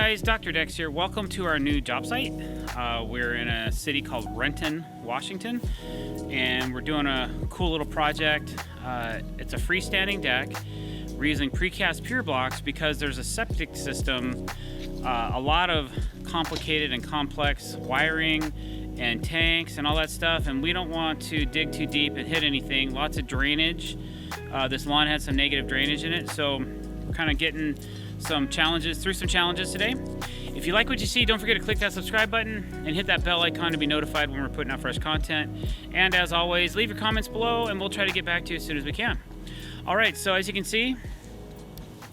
guys, Dr. Decks here. Welcome to our new job site. We're in a city called Renton, Washington, and we're doing a cool little project. It's a freestanding deck. We're using precast pier blocks because there's a septic system, a lot of complicated and complex wiring and tanks and all that stuff, and we don't want to dig too deep and hit anything. Lots of drainage. This lawn has some negative drainage in it, so we're kind of getting through some challenges today. If you like what you see, don't forget to click that subscribe button and hit that bell icon to be notified when we're putting out fresh content. And as always, leave your comments below and we'll try to get back to you as soon as we can. All right, so as you can see,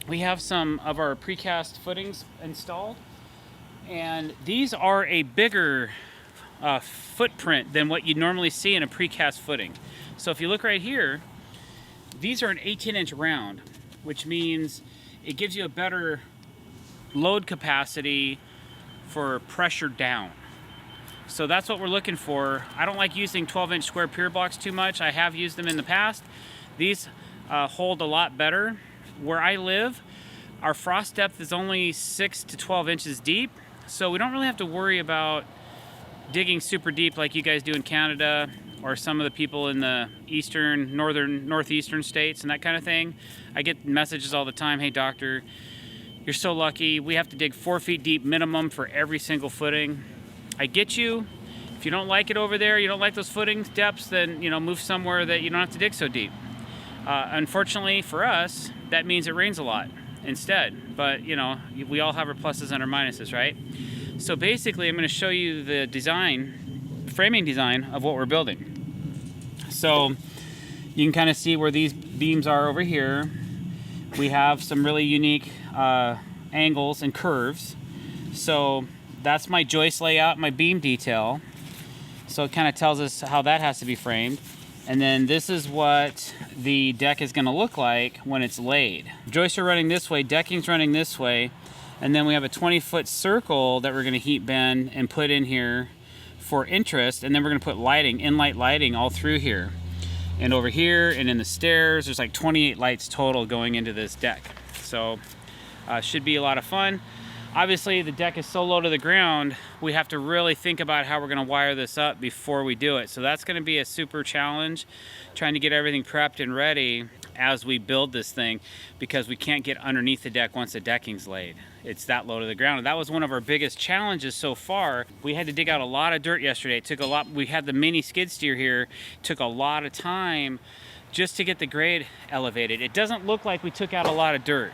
we have some of our precast footings installed, and these are a bigger footprint than what you normally see in a precast footing. So if you look right here, these are an 18-inch round, which means it gives you a better load capacity for pressure down. So that's what we're looking for. I don't like using 12-inch square pier blocks too much. I have used them in the past. These hold a lot better. Where I live, our frost depth is only 6 to 12 inches deep, so we don't really have to worry about digging super deep like you guys do in Canada or some of the people in the eastern, northeastern states and that kind of thing. I get messages all the time, hey doctor, you're so lucky. We have to dig 4 feet deep minimum for every single footing. I get you. If you don't like it over there, you don't like those footing depths, then move somewhere that you don't have to dig so deep. Unfortunately for us, that means it rains a lot instead. But we all have our pluses and our minuses, right? So basically, I'm going to show you the framing design of what we're building. So you can kind of see where these beams are over here. We have some really unique angles and curves. So that's my joist layout, my beam detail. So it kind of tells us how that has to be framed. And then this is what the deck is going to look like when it's laid. Joists are running this way, decking's running this way, and then we have a 20-foot circle that we're going to heat bend and put in here for interest, and then we're going to put lighting, in-light lighting all through here. And over here and in the stairs, there's like 28 lights total going into this deck. So should be a lot of fun. Obviously, the deck is so low to the ground, we have to really think about how we're going to wire this up before we do it. So that's going to be a super challenge, trying to get everything prepped and ready as we build this thing, because we can't get underneath the deck once the decking's laid. It's that low to the ground. And that was one of our biggest challenges so far. We had to dig out a lot of dirt yesterday. It took a lot. We had the mini skid steer here. It took a lot of time just to get the grade elevated. It doesn't look like we took out a lot of dirt,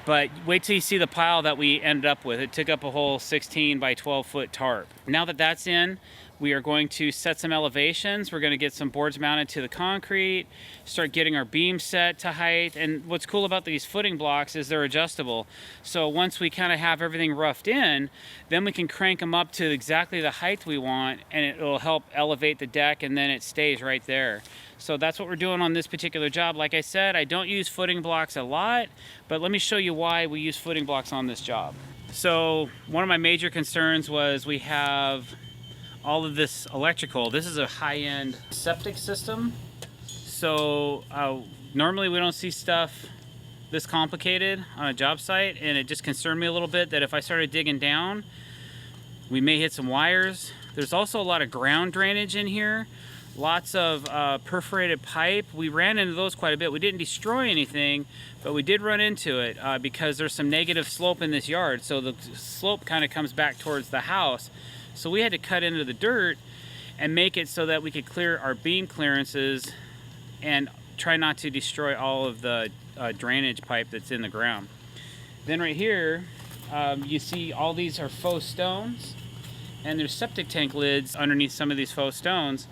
but wait till you see the pile that we ended up with. It took up a whole 16 by 12 foot tarp. Now that that's in, we are going to set some elevations. We're going to get some boards mounted to the concrete, start getting our beam set to height. And what's cool about these footing blocks is they're adjustable. So once we kind of have everything roughed in, then we can crank them up to exactly the height we want, and it will help elevate the deck, and then it stays right there. So that's what we're doing on this particular job. Like I said, I don't use footing blocks a lot, but let me show you why we use footing blocks on this job. So one of my major concerns was we have all of this electrical. This is a high-end septic system. So normally we don't see stuff this complicated on a job site, and it just concerned me a little bit that if I started digging down, we may hit some wires. There's also a lot of ground drainage in here. Lots of perforated pipe. We ran into those quite a bit. We didn't destroy anything, but we did run into it because there's some negative slope in this yard. So the slope kind of comes back towards the house. So we had to cut into the dirt and make it so that we could clear our beam clearances and try not to destroy all of the drainage pipe that's in the ground. Then right here, you see all these are faux stones, and there's septic tank lids underneath some of these faux stones.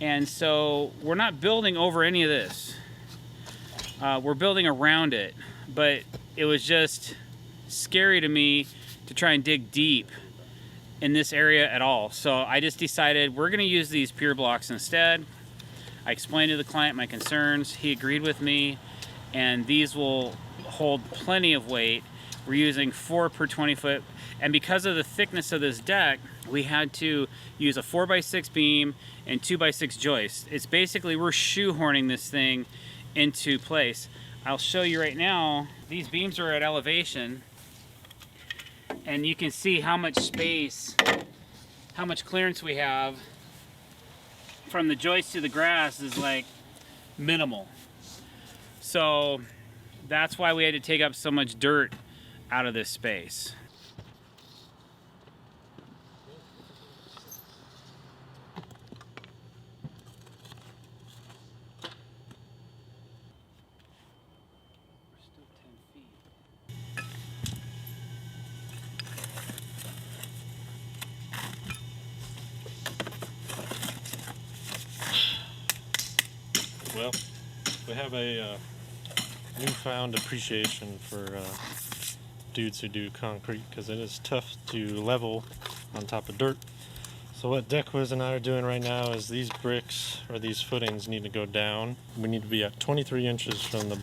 And so we're not building over any of this. We're building around it, but it was just scary to me to try and dig deep in this area at all. So I just decided we're gonna use these pier blocks instead. I explained to the client my concerns. He agreed with me, and these will hold plenty of weight. We're using 4 per 20 foot. And because of the thickness of this deck, we had to use a 4x6 beam and 2x6 joist. It's basically, we're shoehorning this thing into place. I'll show you right now, these beams are at elevation, And you can see how much space, how much clearance we have from the joist to the grass is like minimal. So that's why we had to take up so much dirt out of this space. Well, we have a newfound appreciation for dudes who do concrete, because it is tough to level on top of dirt. So what Deckwis and I are doing right now is these bricks, or these footings, need to go down. We need to be at 23 inches from the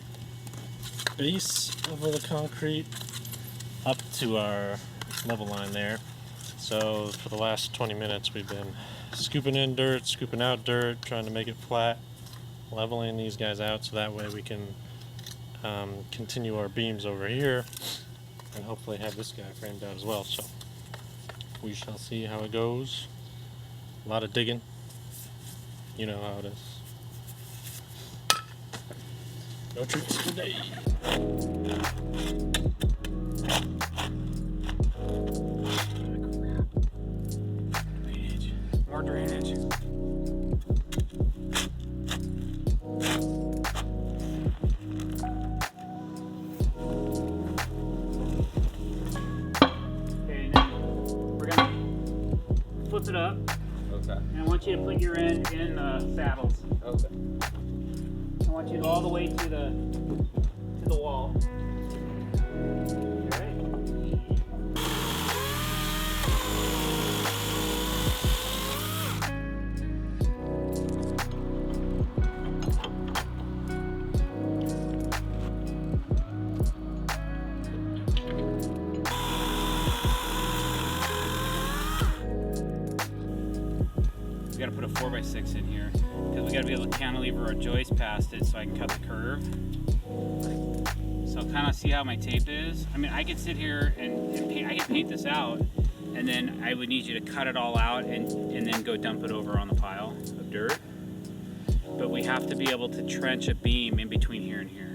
base of the concrete up to our level line there. So for the last 20 minutes we've been scooping in dirt, scooping out dirt, trying to make it flat, leveling these guys out so that way we can continue our beams over here and hopefully have this guy framed out as well. So we shall see how it goes. A lot of digging, you know how it is. No tricks today. Drainage. More drainage. Flip it up. Okay. And I want you to put your end in saddles. Okay. I want you to go all the way to the wall. Okay. We gotta put a 4x6 in here because we gotta be able to cantilever our joist past it so I can cut the curve. So kind of see how my tape is. I mean, I could sit here and paint, I could paint this out, and then I would need you to cut it all out and then go dump it over on the pile of dirt. But we have to be able to trench a beam in between here and here.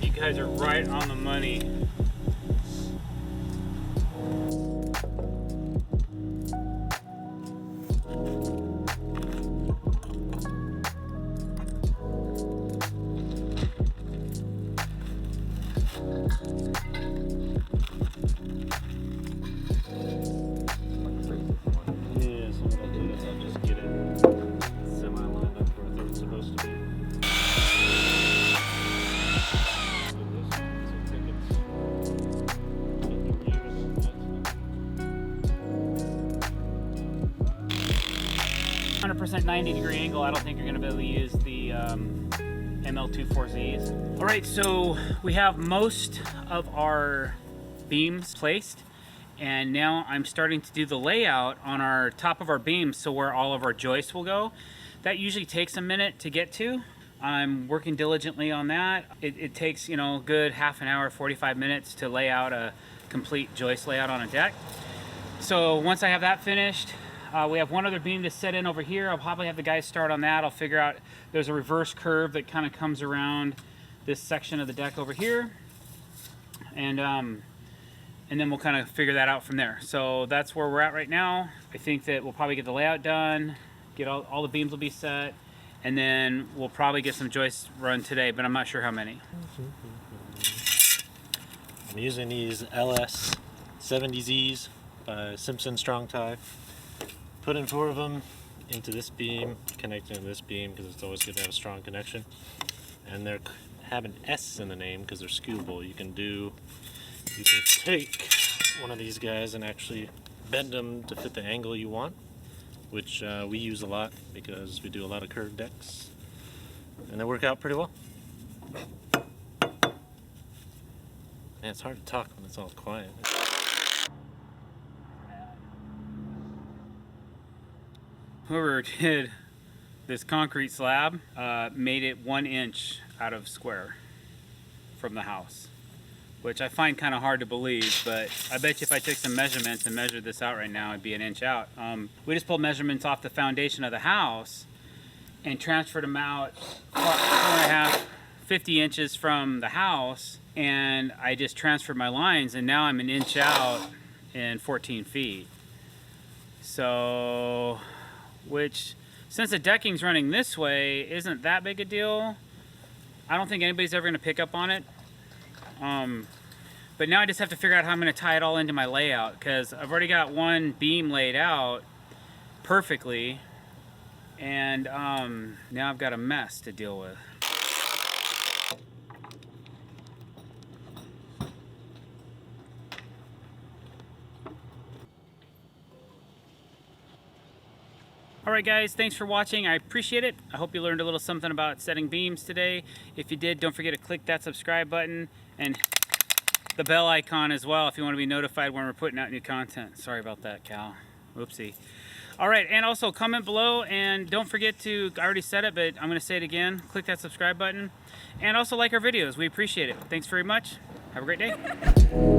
You guys are right on the money. Yeah, so what I'll do is I'll just get it semi-lined up where it's supposed to be. 100% 90-degree angle. I don't think you're going to be able to use the ML24Zs. All right, so we have most of our beams placed, and now I'm starting to do the layout on our top of our beams, so where all of our joists will go. That usually takes a minute to get to. I'm working diligently on that. It takes, you know, a good half an hour, 45 minutes to lay out a complete joist layout on a deck. So once I have that finished, we have one other beam to set in over here. I'll probably have the guys start on that. I'll figure out, there's a reverse curve that kind of comes around this section of the deck over here. And and then we'll kind of figure that out from there. So that's where we're at right now. I think that we'll probably get the layout done, get all the beams will be set, and then we'll probably get some joists run today, but I'm not sure how many. I'm using these LS 70Zs by Simpson Strong Tie. Putting 4 of them into this beam, connecting to this beam because it's always good to have a strong connection. And they're have an S in the name because they're skewable. You can take one of these guys and actually bend them to fit the angle you want, which we use a lot because we do a lot of curved decks, and they work out pretty well. Man, it's hard to talk when it's all quiet. Whoever did this concrete slab made it 1 inch out of square from the house, which I find kind of hard to believe, but I bet you if I took some measurements and measured this out right now, it'd be 1 inch out. We just pulled measurements off the foundation of the house and transferred them out 4.5, 50 inches from the house, and I just transferred my lines, and now I'm 1 inch out in 14 feet. So, which, since the decking's running this way, isn't that big a deal. I don't think anybody's ever gonna pick up on it. But now I just have to figure out how I'm gonna tie it all into my layout, because I've already got one beam laid out perfectly, and now I've got a mess to deal with. Alright guys, thanks for watching. I appreciate it. I hope you learned a little something about setting beams today. If you did, don't forget to click that subscribe button and the bell icon as well if you want to be notified when we're putting out new content. Sorry about that, Cal. Oopsie. Alright, and also comment below, and don't forget to, I already said it, but I'm going to say it again, click that subscribe button. And also like our videos. We appreciate it. Thanks very much. Have a great day.